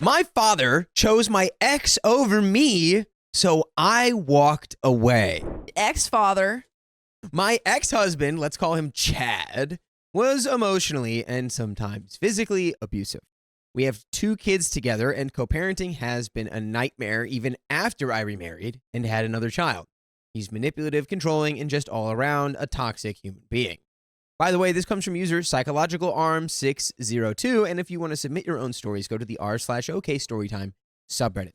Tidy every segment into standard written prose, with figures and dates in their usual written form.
My father chose my ex over me, so I walked away. Ex-father. My ex-husband, let's call him Chad, was emotionally and sometimes physically abusive. We have 2 kids together, and co-parenting has been a nightmare even after I remarried and had another child. He's manipulative, controlling, and just all around a toxic human being. By the way, this comes from user psychologicalarm602, and if you want to submit your own stories, go to the r/OK storytime subreddit.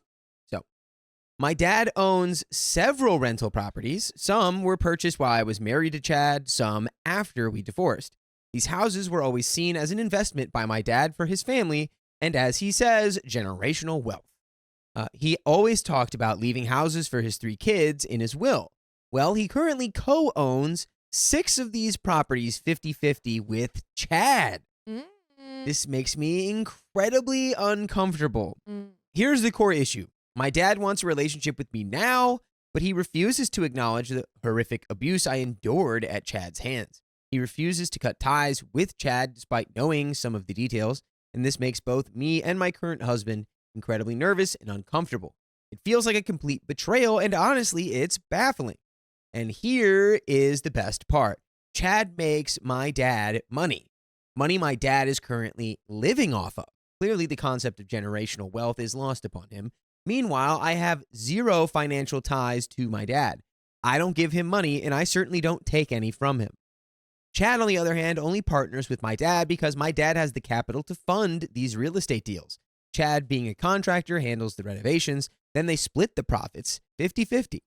So, my dad owns several rental properties. Some were purchased while I was married to Chad, some after we divorced. These houses were always seen as an investment by my dad for his family, and as he says, generational wealth. He always talked about leaving houses for his 3 kids in his will. Well, he currently co-owns 6 of these properties 50-50 with Chad. This makes me incredibly uncomfortable. Here's the core issue. My dad wants a relationship with me now, but he refuses to acknowledge the horrific abuse I endured at Chad's hands. He refuses to cut ties with Chad despite knowing some of the details, and this makes both me and my current husband incredibly nervous and uncomfortable. It feels like a complete betrayal, and honestly, it's baffling. And here is the best part. Chad makes my dad money. Money my dad is currently living off of. Clearly, the concept of generational wealth is lost upon him. Meanwhile, I have 0 financial ties to my dad. I don't give him money, and I certainly don't take any from him. Chad, on the other hand, only partners with my dad because my dad has the capital to fund these real estate deals. Chad, being a contractor, handles the renovations. Then they split the profits 50-50.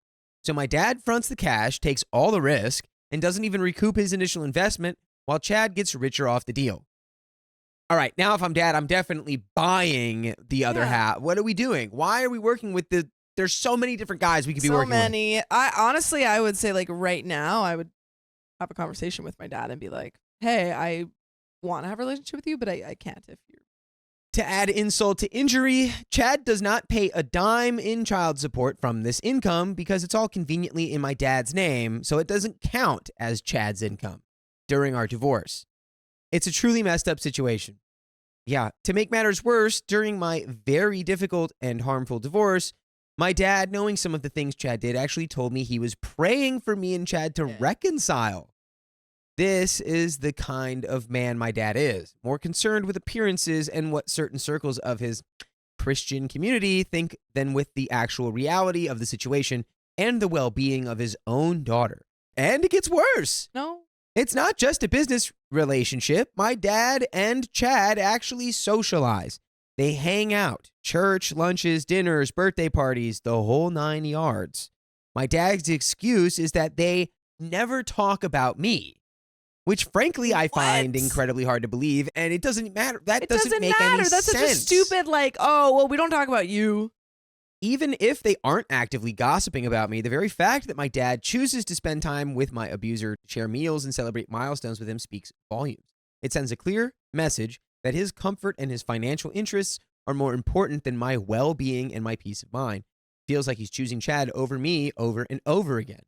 So my dad fronts the cash, takes all the risk, and doesn't even recoup his initial investment, while Chad gets richer off the deal. All right, now if I'm dad, I'm definitely buying the other half. What are we doing? Why are we working with there's so many different guys we could be working with. So many. I would say like right now, I would have a conversation with my dad and be like, hey, I want to have a relationship with you, but I can't if you're. To add insult to injury, Chad does not pay a dime in child support from this income because it's all conveniently in my dad's name, so it doesn't count as Chad's income during our divorce. It's a truly messed up situation. Yeah, to make matters worse, during my very difficult and harmful divorce, my dad, knowing some of the things Chad did, actually told me he was praying for me and Chad to reconcile. This is the kind of man my dad is, more concerned with appearances and what certain circles of his Christian community think than with the actual reality of the situation and the well-being of his own daughter. And it gets worse. No. It's not just a business relationship. My dad and Chad actually socialize. They hang out, church, lunches, dinners, birthday parties, the whole 9 yards. My dad's excuse is that they never talk about me. Which, frankly, I find incredibly hard to believe, and it doesn't matter. That doesn't make any sense. That's such a stupid, like, oh, well, we don't talk about you. Even if they aren't actively gossiping about me, the very fact that my dad chooses to spend time with my abuser, share meals, and celebrate milestones with him speaks volumes. It sends a clear message that his comfort and his financial interests are more important than my well-being and my peace of mind. Feels like he's choosing Chad over me over and over again.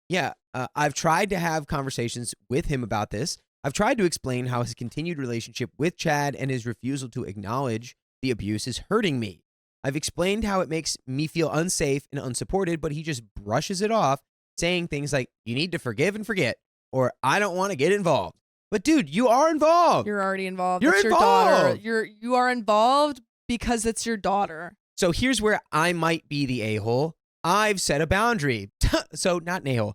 Yeah, I've tried to have conversations with him about this. I've tried to explain how his continued relationship with Chad and his refusal to acknowledge the abuse is hurting me. I've explained how it makes me feel unsafe and unsupported, but he just brushes it off, saying things like, you need to forgive and forget, or I don't want to get involved. But dude, you are involved. You're already involved. You're That's involved. Your daughter. You are involved because it's your daughter. So here's where I might be the a-hole. I've set a boundary. So not an a-hole.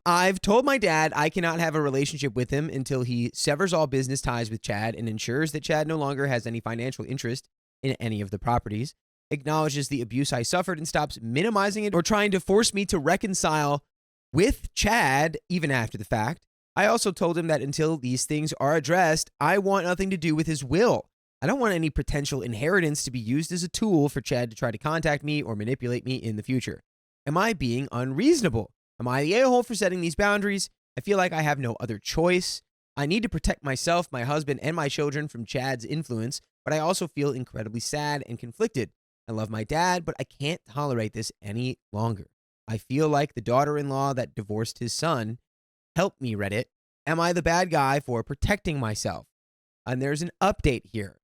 I've told my dad I cannot have a relationship with him until he severs all business ties with Chad and ensures that Chad no longer has any financial interest in any of the properties, acknowledges the abuse I suffered and stops minimizing it or trying to force me to reconcile with Chad even after the fact. I also told him that until these things are addressed, I want nothing to do with his will. I don't want any potential inheritance to be used as a tool for Chad to try to contact me or manipulate me in the future. Am I being unreasonable? Am I the a-hole for setting these boundaries? I feel like I have no other choice. I need to protect myself, my husband, and my children from Chad's influence, but I also feel incredibly sad and conflicted. I love my dad, but I can't tolerate this any longer. I feel like the daughter-in-law that divorced his son. Help me, Reddit. Am I the bad guy for protecting myself? And there's an update here.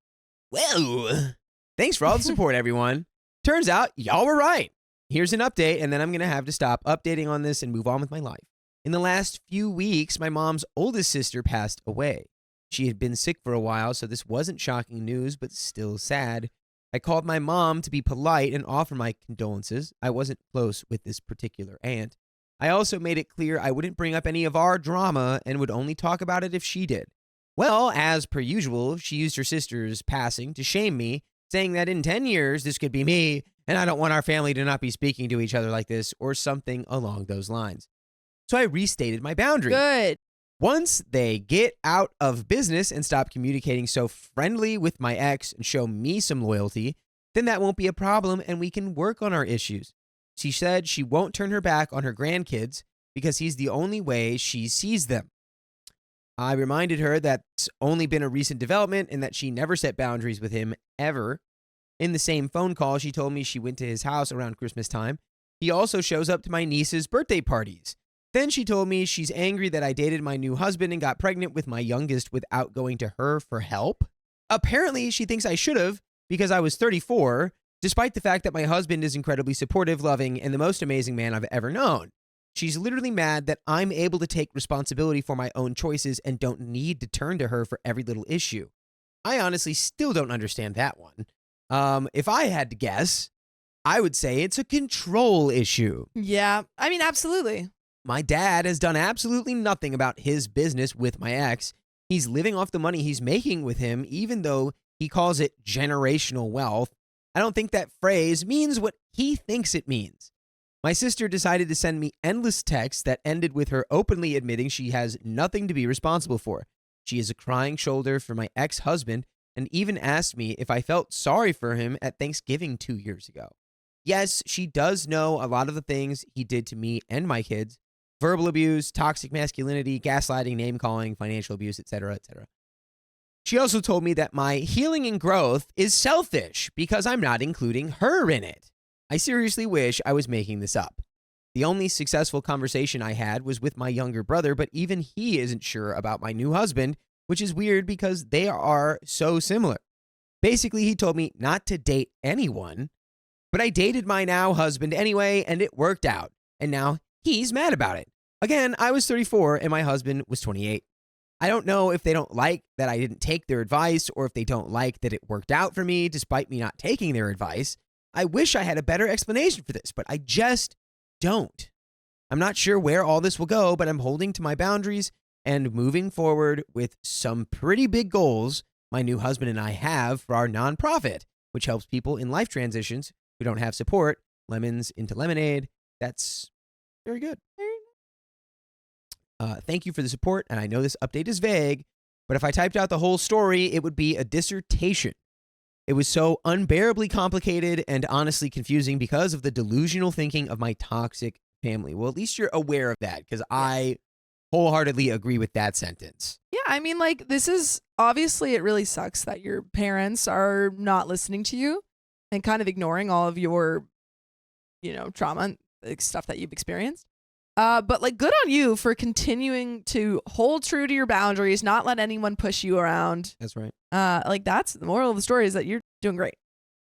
Well, Thanks for all the support, everyone. Turns out y'all were right. Here's an update, and then I'm going to have to stop updating on this and move on with my life. In the last few weeks, my mom's oldest sister passed away. She had been sick for a while, so this wasn't shocking news, but still sad. I called my mom to be polite and offer my condolences. I wasn't close with this particular aunt. I also made it clear I wouldn't bring up any of our drama and would only talk about it if she did. Well, as per usual, she used her sister's passing to shame me, saying that in 10 years, this could be me, and I don't want our family to not be speaking to each other like this, or something along those lines. So I restated my boundary. Good. Once they get out of business and stop communicating so friendly with my ex and show me some loyalty, then that won't be a problem and we can work on our issues. She said she won't turn her back on her grandkids because he's the only way she sees them. I reminded her that's only been a recent development and that she never set boundaries with him ever. In the same phone call, she told me she went to his house around Christmas time. He also shows up to my niece's birthday parties. Then she told me she's angry that I dated my new husband and got pregnant with my youngest without going to her for help. Apparently, she thinks I should have because I was 34, despite the fact that my husband is incredibly supportive, loving, and the most amazing man I've ever known. She's literally mad that I'm able to take responsibility for my own choices and don't need to turn to her for every little issue. I honestly still don't understand that one. If I had to guess, I would say it's a control issue. Yeah, I mean, absolutely. My dad has done absolutely nothing about his business with my ex. He's living off the money he's making with him, even though he calls it generational wealth. I don't think that phrase means what he thinks it means. My sister decided to send me endless texts that ended with her openly admitting she has nothing to be responsible for. She is a crying shoulder for my ex-husband and even asked me if I felt sorry for him at Thanksgiving 2 years ago. Yes, she does know a lot of the things he did to me and my kids. Verbal abuse, toxic masculinity, gaslighting, name-calling, financial abuse, etc., etc. She also told me that my healing and growth is selfish because I'm not including her in it. I seriously wish I was making this up. The only successful conversation I had was with my younger brother, but even he isn't sure about my new husband, which is weird because they are so similar. Basically, he told me not to date anyone, but I dated my now husband anyway, and it worked out. And now he's mad about it. Again, I was 34 and my husband was 28. I don't know if they don't like that I didn't take their advice or if they don't like that it worked out for me despite me not taking their advice. I wish I had a better explanation for this, but I just don't. I'm not sure where all this will go, but I'm holding to my boundaries and moving forward with some pretty big goals my new husband and I have for our nonprofit, which helps people in life transitions who don't have support, lemons into lemonade. That's very good. Thank you for the support, and I know this update is vague, but if I typed out the whole story, it would be a dissertation. It was so unbearably complicated and honestly confusing because of the delusional thinking of my toxic family. Well, at least you're aware of that, because I wholeheartedly agree with that sentence. Yeah, I mean, like, this is obviously, it really sucks that your parents are not listening to you and kind of ignoring all of your, trauma and like, stuff that you've experienced. But like, good on you for continuing to hold true to your boundaries, not let anyone push you around. That's right. Like, that's the moral of the story, is that you're doing great.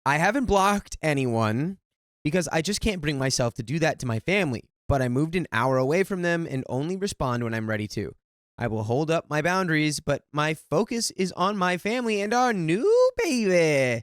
I haven't blocked anyone because I just can't bring myself to do that to my family, but I moved an hour away from them and only respond when I'm ready to. I will hold up my boundaries, but my focus is on my family and our new baby.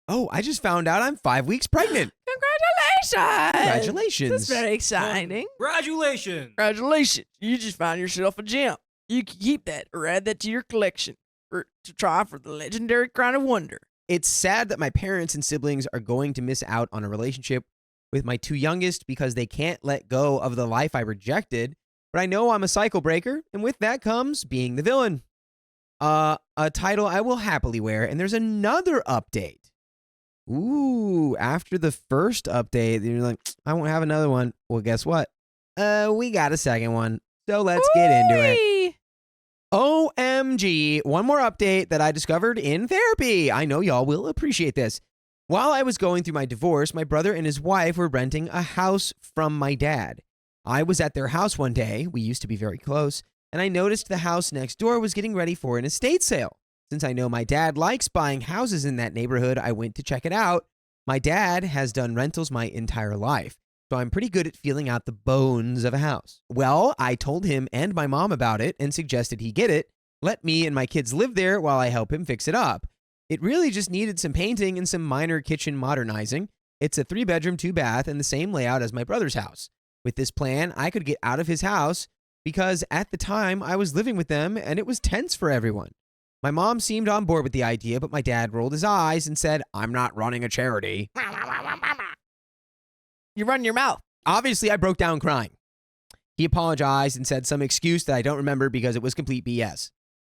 Oh, I just found out I'm 5 weeks pregnant. Congratulations. That's very exciting. Congratulations. You just found yourself a gem. You can keep that or add that to your collection to try for the legendary crown of wonder. It's sad that my parents and siblings are going to miss out on a relationship with my two youngest because they can't let go of the life I rejected, but I know I'm a cycle breaker, and with that comes being the villain. A title I will happily wear, and there's another update. Ooh, after the first update, you're like, I won't have another one. Well, guess what? We got a second one. So let's get into it. OMG, one more update that I discovered in therapy. I know y'all will appreciate this. While I was going through my divorce, my brother and his wife were renting a house from my dad. I was at their house one day, we used to be very close, and I noticed the house next door was getting ready for an estate sale. Since I know my dad likes buying houses in that neighborhood, I went to check it out. My dad has done rentals my entire life, so I'm pretty good at feeling out the bones of a house. Well, I told him and my mom about it and suggested he get it, let me and my kids live there while I help him fix it up. It really just needed some painting and some minor kitchen modernizing. It's a 3-bedroom, 2-bath, and the same layout as my brother's house. With this plan, I could get out of his house because at the time I was living with them and it was tense for everyone. My mom seemed on board with the idea, but my dad rolled his eyes and said, "I'm not running a charity." You run your mouth. Obviously, I broke down crying. He apologized and said some excuse that I don't remember because it was complete BS.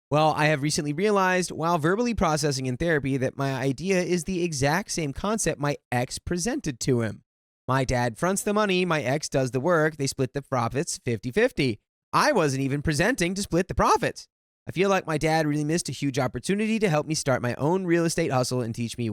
Well, I have recently realized while verbally processing in therapy that my idea is the exact same concept my ex presented to him. My dad fronts the money, my ex does the work, they split the profits 50-50. I wasn't even presenting to split the profits. I feel like my dad really missed a huge opportunity to help me start my own real estate hustle and teach me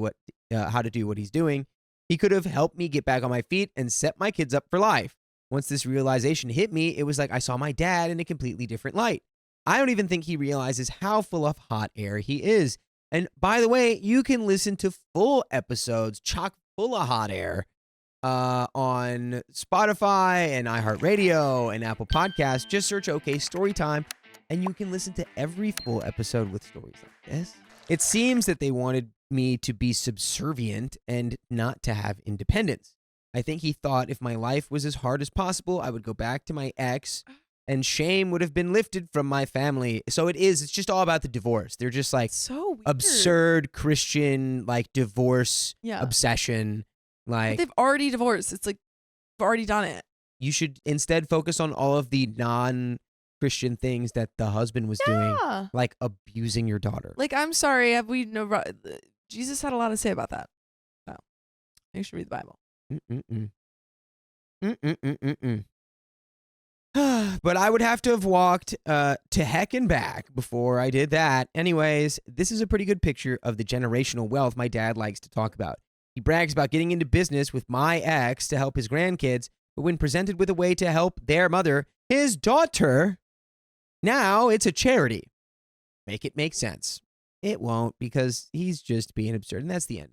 how to do what he's doing. He could have helped me get back on my feet and set my kids up for life. Once this realization hit me, it was like I saw my dad in a completely different light. I don't even think he realizes how full of hot air he is. And by the way, you can listen to full episodes chock full of hot air on Spotify and iHeartRadio and Apple Podcasts. Just search OK Storytime, and you can listen to every full episode with stories like this. It seems that they wanted me to be subservient and not to have independence. I think he thought if my life was as hard as possible, I would go back to my ex and shame would have been lifted from my family. So it's just all about the divorce. They're just like So weird. absurd Christian, like divorce obsession. But Like they've already divorced. It's like they've already done it. you should instead focus on all of the non-Christian things that the husband was doing, Yeah. like abusing your daughter. Like, I'm sorry. Have we no? Jesus had a lot to say about that. So you should read the Bible. But I would have to have walked to heck and back before I did that. Anyways, this is a pretty good picture of the generational wealth my dad likes to talk about. He brags about getting into business with my ex to help his grandkids, but when presented with a way to help their mother, his daughter, now it's a charity. Make it make sense. It won't, because he's just being absurd, and that's the end.